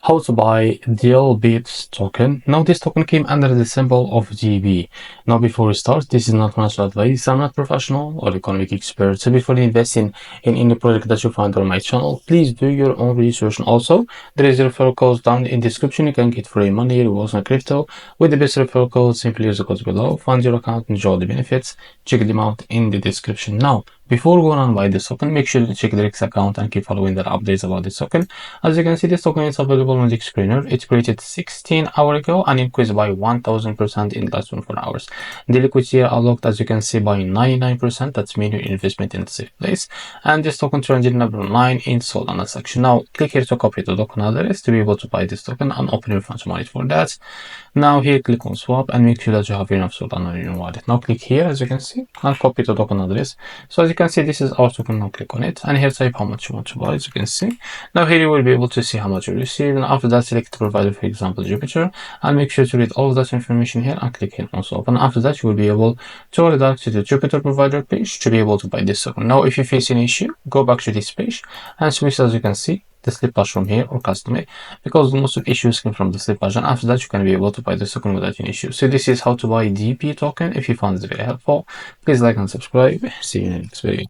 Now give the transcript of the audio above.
How to buy Dill token. Now this token came under the symbol of GB. Now before we start, this is not financial advice. I'm not professional or economic expert. So before investing in any project that you find on my channel, please do your own research. And also, there is a referral code down in the description. You can get free money, rewards, and crypto with the best referral code. Simply use the code below. Find your account, enjoy the benefits. Check them out in the description. Now, before going on buy this token, make sure to check the REFERRAL account and keep following the updates about this token. As you can see, this token is available on the screener. It's created 16 hours ago and increased by 1000% in less than 4 hours. The liquidity unlocked, as you can see, by 99%. That's mean your investment in the safe place. And this token trended number 9 in Solana section. Now click here to copy the token address to be able to buy this token and open your funds wallet for that. Now here click on swap and make sure that you have enough Solana in your wallet. Now click here, as you can see, and copy the token address. So as you can see, this is our token. Now click on it and here type how much you want to buy. As you can see, now here you will be able to see how much you receive, and after that select the provider, for example Jupiter, and make sure to read all of that information here and click here on swap. And after that you will be able to redirect to the Jupiter provider page to be able to buy this token. Now if you face an issue, go back to this page and switch, as you can see, the slippage from here or custom it, because most of issues come from the slippage, and after that you can be able to buy the token without any issue. So this is how to buy DP token. If you found this very helpful, please like and subscribe. See you in the next video.